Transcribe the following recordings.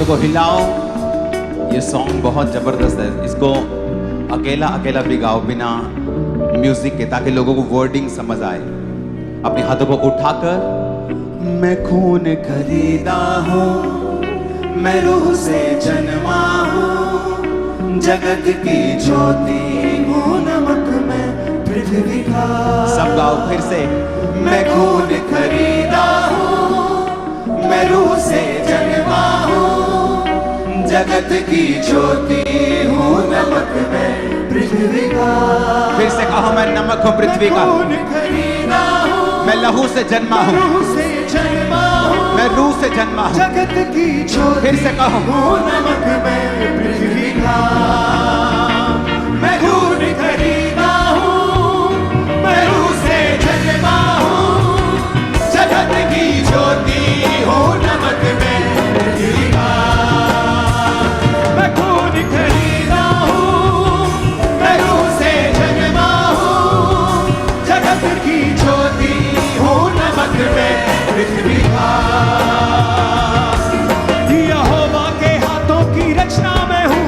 को हिलाओ। ये सॉन्ग बहुत जबरदस्त है, इसको अकेला अकेला भी गाओ बिना म्यूजिक के, ताकि लोगों को वर्डिंग समझ आए। अपने हाथों को उठाकर, मैं खून खरीदा हूँ, मैं रूह से जन्मा हूँ, जगत की ज्योति हूँ, नमक में पृथ्वी का। सब गाओ फिर से। मैं खून खरीदा हूँ, मैं रूह से जन्मा हूँ, जगत की ज्योति हूँ, नमक में पृथ्वी का। फिर से कहो, मैं नमक हूँ पृथ्वी का। खून खरीदा हूँ, मैं लहू से जन्मा हूँ, मैं रूह से जन्मा हूँ, जगत की ज्योति। फिर से कहो, नमक में पृथ्वी का। मैं खून खरीदा हूँ, मैं रूह से जन्मा हूँ, जगत की ज्योति हूँ, नमक में पृथ्वी का। मैं खून खरीदा हूँ, मैं रूह से जन्मा हूँ, जगत की ज्योति हूँ, नमक में पृथ्वी का। यहोवा के हाथों की रचना में हूँ,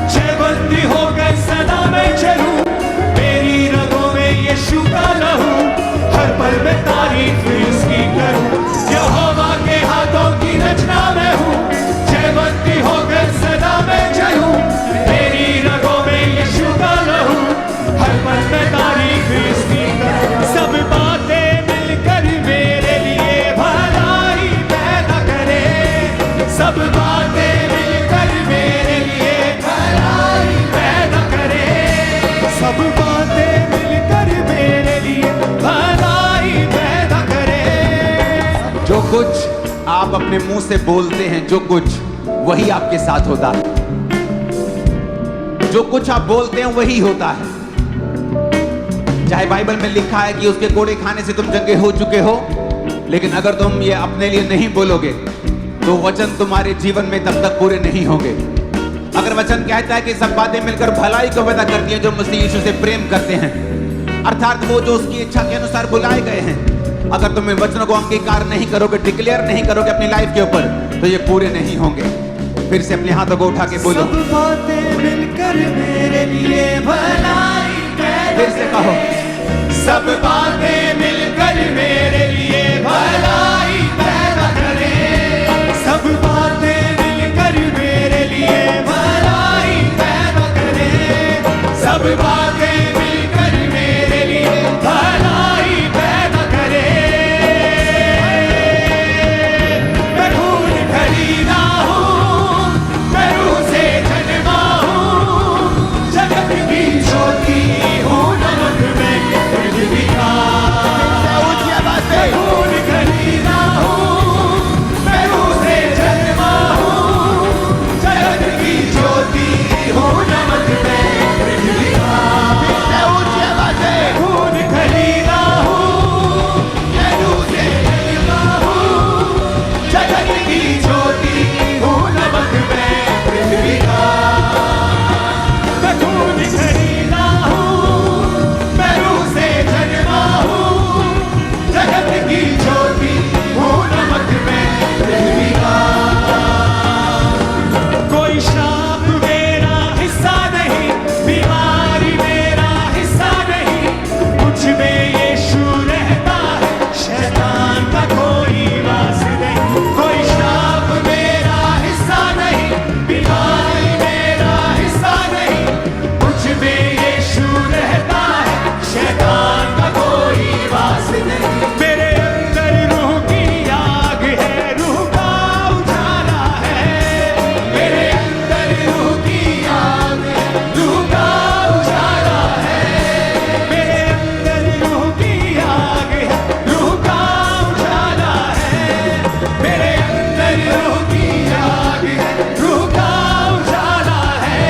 जयबंदी हो गई सदा में चलूं, मेरी रगों में यीशु का लहू, हर पल में तारीफ उसकी करूं। यहोवा के हाथों की रचना में हूँ, जयबंदी हो गई सदा में चलूं, मेरी रगों में यीशु का लहू, हर पल में तारीफ उसकी करूं। सब बातें मिलकर मेरे लिए भलाई पैदा करे, सब बातें मिलकर मेरे लिए भलाई पैदा करे, सब बातें मिलकर मेरे लिए भलाई पैदा करे। जो कुछ आप अपने मुंह से बोलते हैं, जो कुछ वही आपके साथ होता है, जो कुछ आप बोलते हैं वही होता है। चाहे बाइबल में लिखा है कि उसके कोड़े खाने से तुम चंगे हो चुके हो, लेकिन अगर तुम ये अपने लिए नहीं बोलोगे तो वचन तुम्हारे जीवन में तब तक पूरे नहीं होंगे। अगर वचन कहता है कि सब बातें मिलकर भलाई को पैदा करती हैं जो मसीह यीशु से प्रेम करते हैं, अर्थात वो जो उसकी इच्छा के अनुसार बुलाए गए हैं, अगर तुम इन वचनों को अंगीकार नहीं करोगे, डिक्लेयर नहीं करोगे अपनी लाइफ के ऊपर, तो ये पूरे नहीं होंगे। फिर से अपने हाथों को उठा के बोलो, सब बातें मिलकर मेरे लिए भलाई। फिर से कहो, सब बातें मिलकर मेरे लिए भलाई पैदा करें, सब बातें मिलकर मेरे लिए भलाई पैदा करें, सब बातें मिलकर मेरे लिए भलाई पैदा करें। मैं खून खरीदा हूँ, मैं रूह से जन्मा हूँ, जगत की ज्योति हूँ, नमक में पृथ्वी का। मैं खून खरीदा हूँ, मैं रूह से जन्मा हूँ, जगत की ज्योति हूँ, नमक में पृथ्वी का। मैं खून खरीदा हूँ, मैं रूह से जन्मा हूँ, जगत की ज्योति हूँ, नमक में पृथ्वी का। मैं खून खरीदा हूँ, मैं रूह से जन्मा हूँ, जगत की ज्योति हूँ, नमक में पृथ्वी का। कोई श्राप मेरा हिस्सा नहीं, बीमारी मेरा हिस्सा नहीं, मुझ में यीशु रहता है, शैतान का कोई वास नहीं। कोई श्राप मेरा हिस्सा नहीं, बीमारी मेरा हिस्सा नहीं, मुझ में यीशु रहता है, शैतान का कोई वास नहीं। मेरे अंदर रूह की आग है, रूह का उजाला है, मेरे अंदर रूह की आग है, रूह का उजाला है, मेरे अंदर रूह की आग है, रूह का उजाला है, मेरे अंदर रूह की आग है, रूह का उजाला है।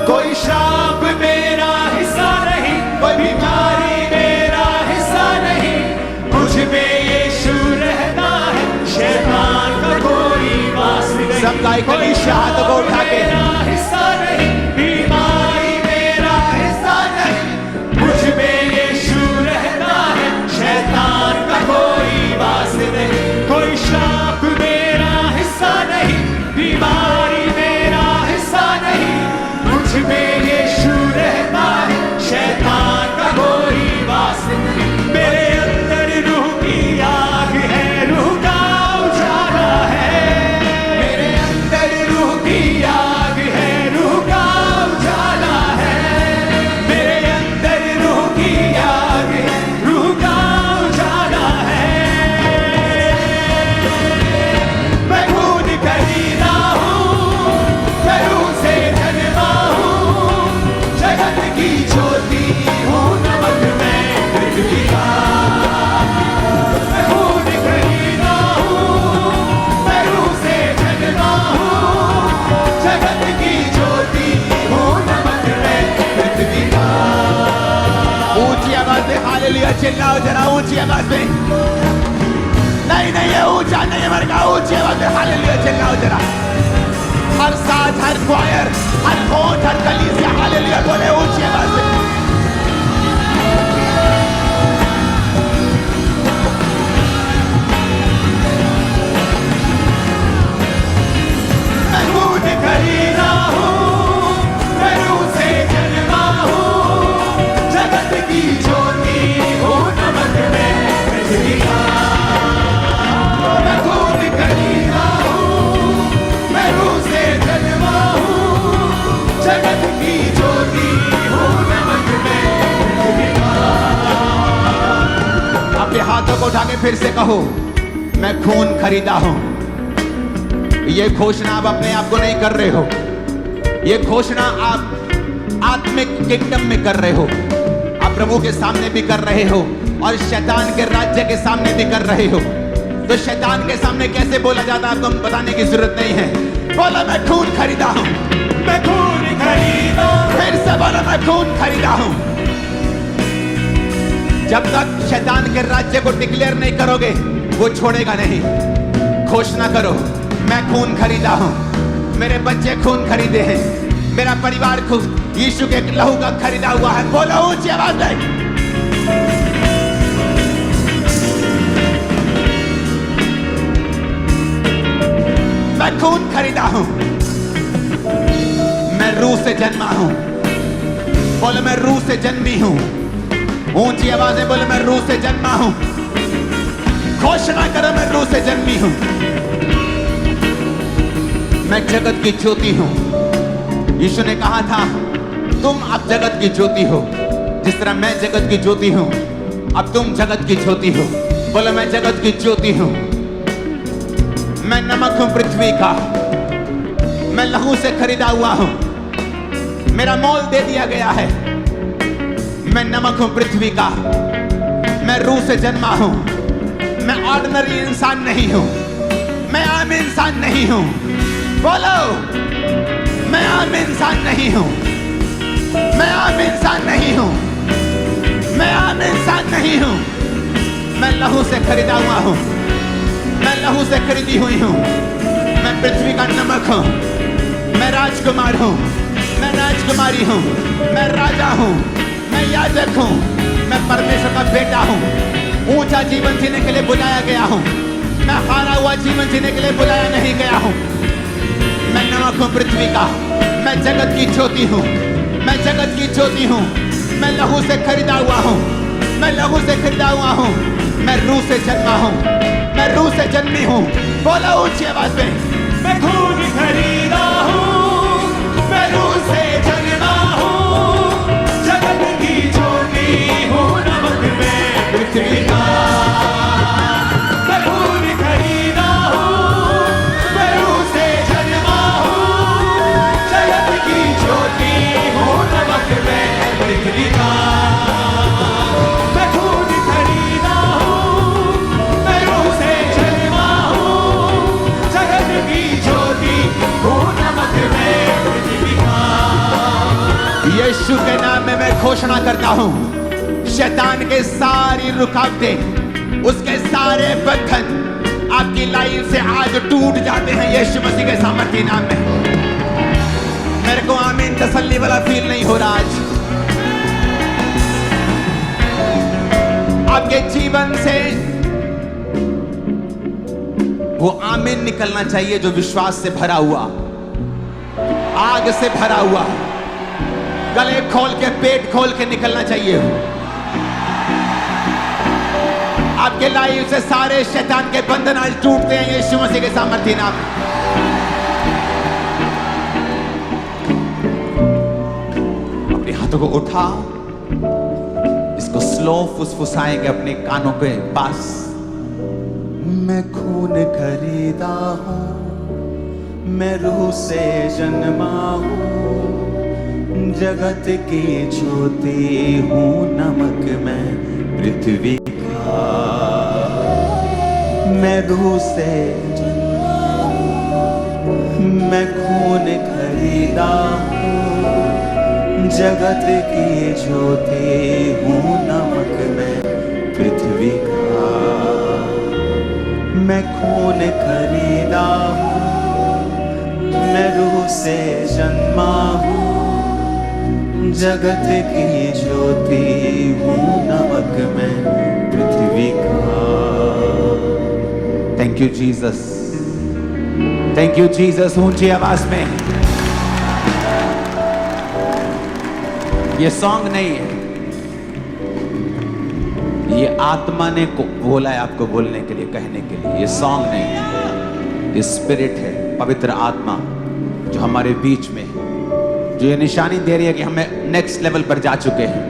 कोई श्राप मेरा हिस्सा नहीं, कोई बीमारी मेरा हिस्सा नहीं, मुझ में यीशु रहता है, शैतान का कोई वास नहीं। सब गाय कोई हाथ को उठा के, हिस्सा नहीं, बीमारी मेरा हिस्सा नहीं, मुझ में यीशु रहता है, शैतान का कोई वास नहीं। कोई श्राप बीमारी मेरा हिस्सा नहीं, मुझ में यीशु रहता है, शैतान का कोई वास नहीं। मेरे अंदर रूह की आग है, रूह का उजाला है, मेरे अंदर रूह की आग है, रूह का उजाला है, मेरे अंदर रूह की आग है, रूह का उजाला है। मैं खून खरीदा हूँ, मैं रूह से जन्मा हूँ, जगत की ज्योति हूँ, नमक मैं पृथ्वी का। मैं खून खरीदा हूँ, मैं रूह से जन्मा हूँ, जगत की ज्योति हूँ, नमक मैं पृथ्वी का। ऊंची आवाज में हालेलुया चिल्लाओ जरा, ऊंची आवाज में। नहीं नहीं, ये ऊंचा नहीं है मरगा, ऊंची आवाज में हालेलुया चिल्लाओ जरा। हर साथ, हर क्वायर, हर होंठ, हर कलीसिया हालेलुया बोले ऊंची आवाज में। मैं खून खरीदा हूँ, मैं रूह से जन्मा हूँ, जगत की ज्योति हूँ, नमक मैं पृथ्वी का। मैं खून खरीदा हूँ, मैं रूह से जन्मा हूँ, जगत की ज्योति हूँ, नमक मैं पृथ्वी का। अपने हाथों को उठा के फिर से कहो, मैं खून खरीदा हूं। ये घोषणा आप अपने आप को नहीं कर रहे हो, ये घोषणा आप आत्मिक किंगडम में कर रहे हो, आप प्रभु के सामने भी कर रहे हो और शैतान के राज्य के सामने भी कर रहे हो। तो शैतान के सामने कैसे बोला जाता है आपको बताने की जरूरत नहीं है। बोला मैं खून खरीदा हूं, मैं खून खरीदा हूँ, फिर से बोला मैं खून खरीदा हूं। जब तक शैतान के राज्य को डिक्लेयर नहीं करोगे वो छोड़ेगा नहीं। घोषणा करो, मैं खून खरीदा हूं, मेरे बच्चे खून खरीदे हैं, मेरा परिवार खून यीशु के लहू का खरीदा हुआ है। बोलो ऊंची आवाज में। मैं खून खरीदा हूं, मैं रूह से जन्मा हूं। बोलो मैं रूह से जन्मी हूं। ऊंची आवाज में बोलो मैं रूह से जन्मा हूं। घोषणा करो मैं रूह से जन्मी हूं। मैं जगत की ज्योति हूं। यीशु ने कहा था तुम अब जगत की ज्योति हो, जिस तरह मैं जगत की ज्योति हूं अब तुम जगत की ज्योति हो। बोलो मैं जगत की ज्योति हूं। मैं नमक हूं पृथ्वी का, मैं लहू से खरीदा हुआ हूं, मेरा मोल दे दिया गया है। मैं नमक हूं पृथ्वी का, मैं रूह से जन्मा हूं, मैं ऑर्डिनरी इंसान नहीं हूं, मैं आम इंसान नहीं हूं। बोलो मैं आम इंसान नहीं हूं, मैं आम इंसान नहीं हूं, मैं आम इंसान नहीं हूं। मैं लहू से खरीदा हुआ हूं, मैं लहू से खरीदी हुई हूं। मैं पृथ्वी का नमक हूं, मैं राजकुमार हूं, मैं राजकुमारी हूं, मैं राजा हूं, मैं याजक हूं, मैं परमेश्वर का बेटा हूं। ऊंचा जीवन जीने के लिए बुलाया गया हूं, मैं हारा हुआ जीवन जीने के लिए बुलाया नहीं गया हूं। मैं नमक हूं पृथ्वी का, मैं जगत की ज्योति हूं, मैं जगत की ज्योति हूं। मैं लहू से खरीदा हुआ हूं, मैं लहू से खरीदा हुआ हूं। मैं रूह से जन्मा हूं, मैं रूह से जन्मी हूं। बोला ऊंची आवाज में। मैं खून खरीदा हूँ, मैं रूह से जन्मा हूँ, जगत की ज्योति हूँ, नमक मैं पृथ्वी का। मैं खून खरीदा हूँ, मैं रूह से जन्मा हूँ, जगत की ज्योति हूँ, नमक मैं पृथ्वी का। मैं खून खरीदा हूँ, मैं रूह से जन्मा हूँ, जगत की ज्योति हूँ, नमक मैं पृथ्वी का। यीशु के नाम में मैं घोषणा करता हूं, शैतान के सारी रुकावटें, उसके सारे बंधन आपकी लाइफ से आज टूट जाते हैं यीशु मसीह के सामर्थ्य नाम में। मेरे को आमीन तसल्ली वाला फील नहीं हो रहा आज। आपके जीवन से वो आमीन निकलना चाहिए जो विश्वास से भरा हुआ, आग से भरा हुआ, गले खोल के पेट खोल के निकलना चाहिए। आपके लाइफ से सारे शैतान के बंधन आज टूटते हैं यीशु मसीह के सामर्थ्य नाम में। अपने हाथों को उठा, इसको स्लो फुसफुसाएंगे अपने कानों के पास। मैं खून खरीदा हूं, मैं रूह से जन्मा हूं, जगत की ज्योति हूं, नमक मैं पृथ्वी का। मैं रूह से मैं खून खरीदा हूं, जगत की ज्योति हूं, नमक मैं पृथ्वी का। मैं खून खरीदा हूं, मैं रूह से जन्मा हूं, जगत की ज्योति हूं, नमक मैं पृथ्वी का। Thank you Jesus, thank you Jesus. ऊंची आवाज में, ये सॉन्ग नहीं है, ये आत्मा ने को बोला है आपको बोलने के लिए, कहने के लिए। ये सॉन्ग नहीं है, ये स्पिरिट है, पवित्र आत्मा जो हमारे बीच में है, जो ये निशानी दे रही है कि हमें नेक्स्ट लेवल पर जा चुके हैं।